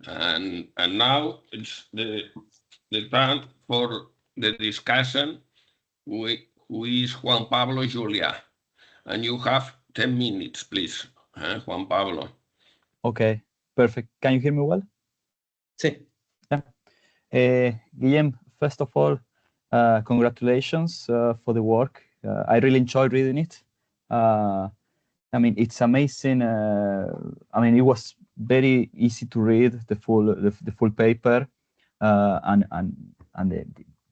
And now it's the time for the discussion, who is Juan Pablo Juliá. And you have 10 minutes, please, Juan Pablo. Okay, perfect. Can you hear me well? Sí. Yeah. Guillem, first of all, congratulations for the work. I really enjoyed reading it. I mean, it's amazing. I mean, it was very easy to read the full paper, and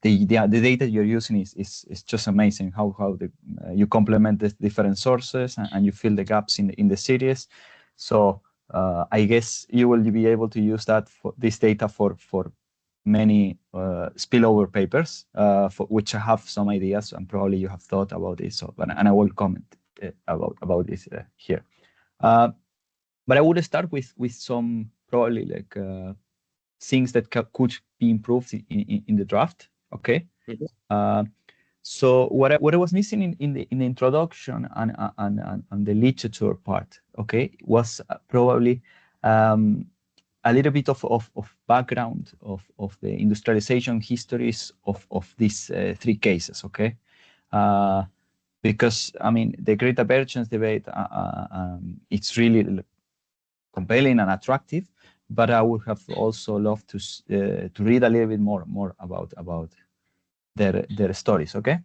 the data you're using is just amazing. How you complement the different sources and you fill the gaps in the series. So I guess you will be able to use this data for many spillover papers, for which I have some ideas, and probably you have thought about this. So, and I will comment about this here. But I would start with some probably like things that could be improved in the draft. Okay. Mm-hmm. So what I was missing in the introduction and the literature part, okay, was probably a little bit of background of the industrialization histories of these three cases, okay? Because I mean the Great Divergence debate, it's really compelling and attractive, but I would have also loved to read a little bit more about their stories, okay?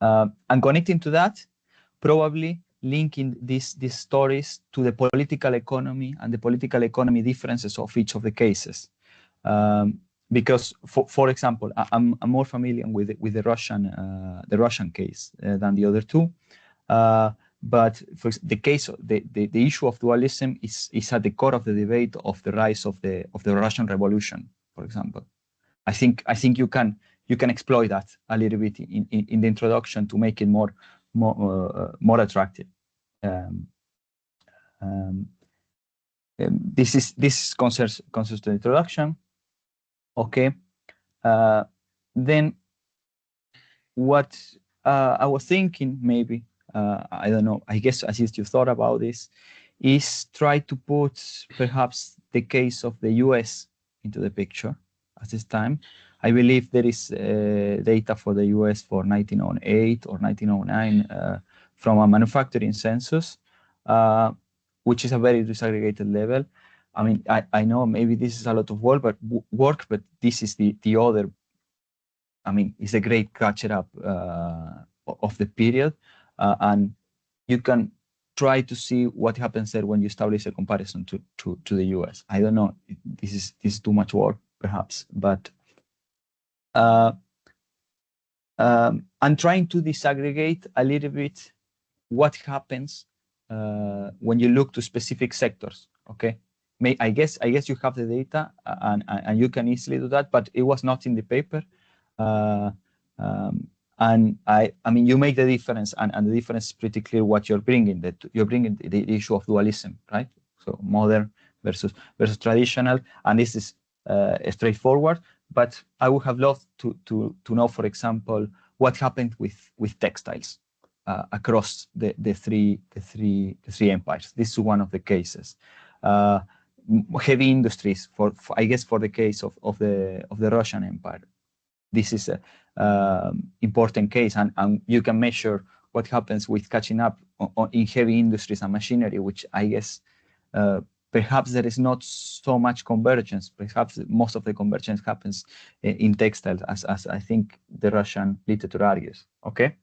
And connecting to that, probably linking these stories to the political economy and the political economy differences of each of the cases. Because, for example, I'm more familiar with the Russian case than the other two. But for the case, the issue of dualism is at the core of the debate of the rise of the Russian Revolution, for example. I think you can exploit that a little bit in the introduction to make it more attractive. This concerns the introduction. Okay. Then what I was thinking, maybe I don't know. I guess as you thought about this, is try to put perhaps the case of the U.S. into the picture at this time. I believe there is data for the U.S. for 1908 or 1909 from a manufacturing census, which is a very disaggregated level. I mean, I know maybe this is a lot of work, but this is the other. I mean, it's a great catch up of the period, and you can try to see what happens there when you establish a comparison to the U.S. I don't know. This is too much work, perhaps, but. I'm trying to disaggregate a little bit what happens when you look to specific sectors. Okay, I guess you have the data and you can easily do that, but it was not in the paper. And I mean, you make the difference, and the difference is pretty clear. What you're bringing the issue of dualism, right? So modern versus traditional, and this is straightforward. But I would have loved to know, for example, what happened with textiles across the three empires. This is one of the cases. Heavy industries, I guess for the case of the Russian Empire. This is a important case, and you can measure what happens with catching up in heavy industries and machinery, which I guess perhaps there is not so much convergence. Perhaps most of the convergence happens in textiles, as I think the Russian literature argues. Okay.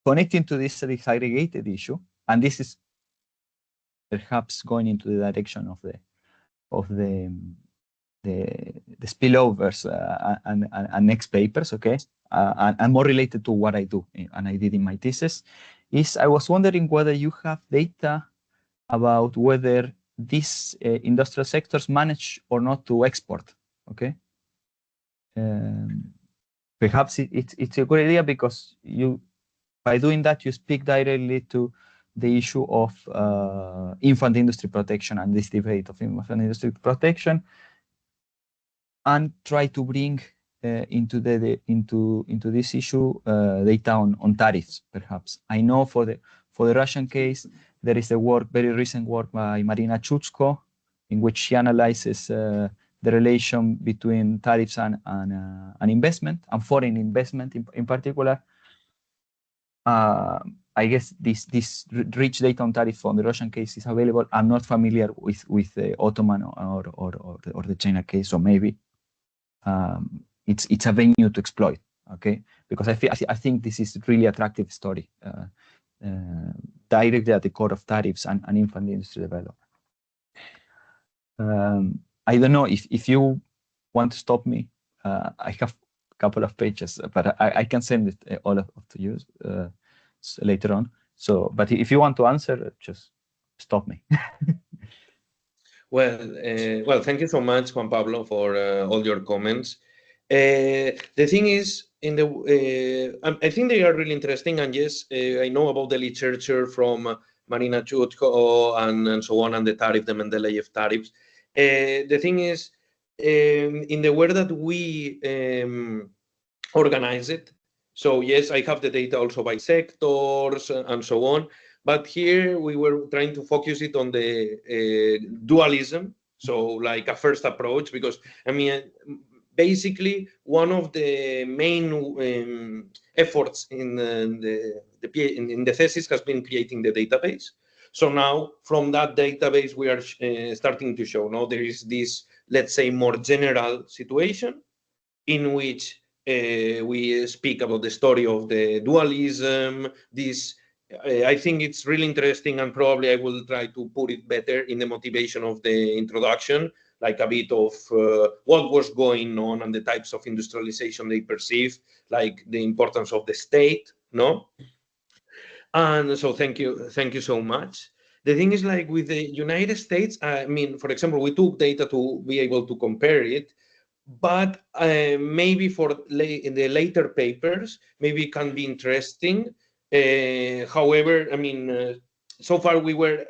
Connecting to this disaggregated issue, and this is perhaps going into the direction of the spillovers and next papers, okay, and more related to what I do and I did in my thesis, is I was wondering whether you have data about whether these industrial sectors manage or not to export, okay? Perhaps it's a good idea because by doing that, you speak directly to the issue of infant industry protection and this debate of infant industry protection, and try to bring into this issue data on tariffs. Perhaps I know for the Russian case there is a work, very recent work by Marina Chuchko, in which she analyzes the relation between tariffs and investment, and foreign investment in particular. I guess this rich data on tariff on the Russian case is available. I'm not familiar with the Ottoman or the China case, so maybe it's a venue to exploit. Okay, because I think this is a really attractive story, directly at the core of tariffs and infant industry development. I don't know if you want to stop me. I have a couple of pages, but I can send it all of to you later on. So, but if you want to answer, just stop me. Well, thank you so much, Juan Pablo, for all your comments. The thing is, I think they are really interesting, and yes, I know about the literature from Marina Chutko and so on, and the tariff, the Mendeleev tariffs. The thing is, in the way that we organize it, so yes, I have the data also by sectors and so on, but here we were trying to focus it on the dualism, so like a first approach, because I mean, basically one of the main efforts in the thesis has been creating the database. So now from that database, we are starting to show, now there is this, let's say, more general situation in which we speak about the story of the dualism. This, I think it's really interesting, and probably I will try to put it better in the motivation of the introduction, like a bit of what was going on and the types of industrialization they perceive, like the importance of the state, no? And so thank you so much. The thing is, like with the United States, I mean, for example, we took data to be able to compare it, but maybe for in the later papers, maybe it can be interesting. However, I mean, so far we were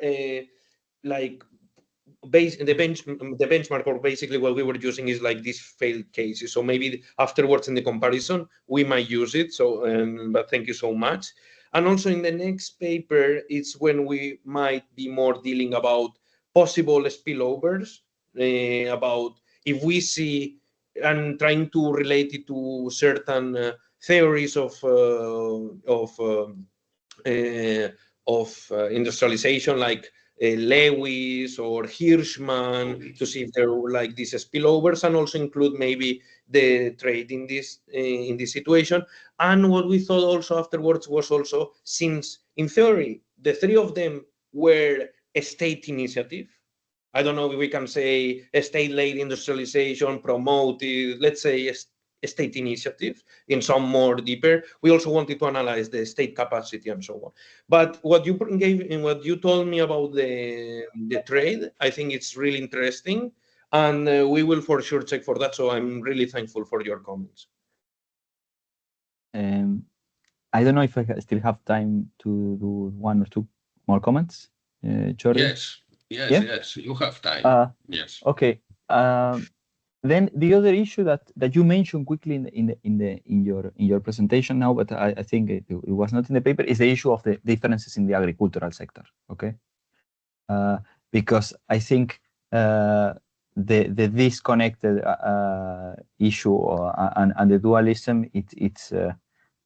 like the benchmark, or basically what we were using is like these failed cases. So maybe afterwards in the comparison, we might use it. So, but thank you so much. And also in the next paper, it's when we might be more dealing about possible spillovers, about if we see, and trying to relate it to certain theories of industrialization, like Lewis or Hirschman, to see if there were like these spillovers, and also include maybe the trade in this situation. And what we thought also afterwards was also, since in theory the three of them were a state initiative, I don't know if we can say a state-led industrialization promoted, let's say a state initiative in some more deeper. We also wanted to analyze the state capacity and so on. But what you gave and what you told me about the trade, I think it's really interesting, and we will for sure check for that. So I'm really thankful for your comments. I don't know if I still have time to do one or two more comments. Jordi? Yes, you have time. Yes. Okay. Then the other issue that you mentioned quickly in your presentation now, but I think it was not in the paper, is the issue of the differences in the agricultural sector. Okay, because I think the disconnected issue and the dualism, it's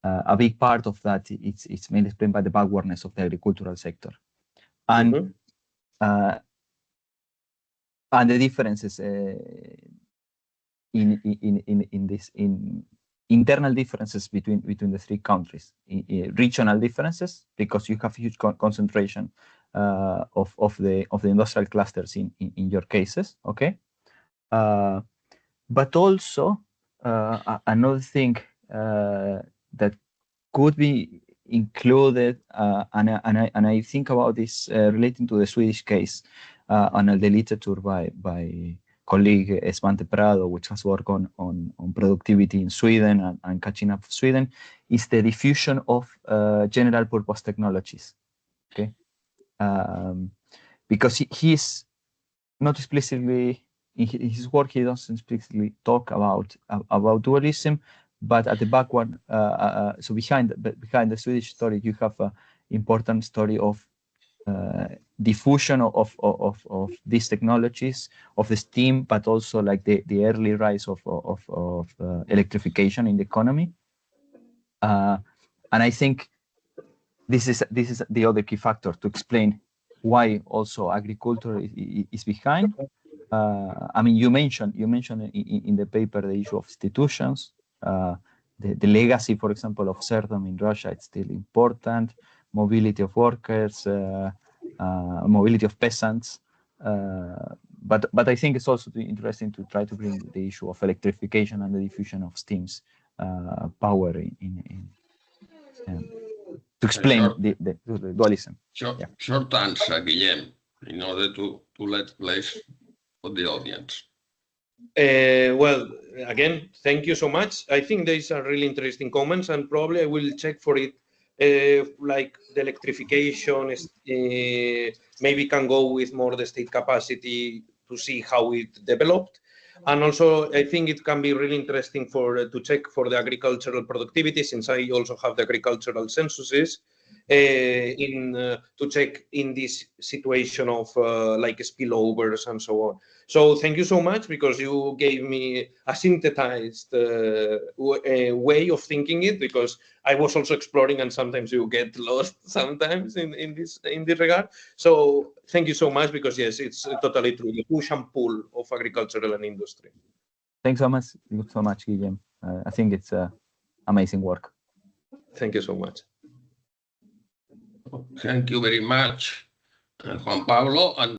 a big part of that. It's mainly explained by the backwardness of the agricultural sector, and and the differences in internal differences between the three countries, regional differences, because you have huge concentration of the industrial clusters in your cases. Okay, but also another thing that could be included, and I think about this relating to the Swedish case, and the literature by colleague Svante Prado, which has worked on productivity in Sweden and catching up Sweden, is the diffusion of general purpose technologies. Okay, because he's not explicitly in his work, he doesn't explicitly talk about dualism, but at the backward, so behind the Swedish story, you have an important story of diffusion of these technologies, of the steam, but also like the early rise of electrification in the economy. And I think this is the other key factor to explain why also agriculture is behind. I mean, you mentioned in the paper the issue of institutions, the legacy, for example, of serfdom in Russia. It's still important. Mobility of workers, mobility of peasants. But I think it's also interesting to try to bring the issue of electrification and the diffusion of steam's power to explain the dualism. Short answer, Guillem, in order to let place for the audience. Well, again, thank you so much. I think these are really interesting comments, and probably I will check for it. Like the electrification is, maybe can go with more the state capacity to see how it developed. And also, I think it can be really interesting to check for the agricultural productivity, since I also have the agricultural censuses, to check in this situation of like spillovers and so on. So thank you so much, because you gave me a synthesized way of thinking it, because I was also exploring, and sometimes you get lost sometimes in this regard. So thank you so much, because yes, it's totally true, the push and pull of agricultural and industry. Thanks so much, Guillem. I think it's amazing work. Thank you so much. Thank you very much, Juan Pablo. And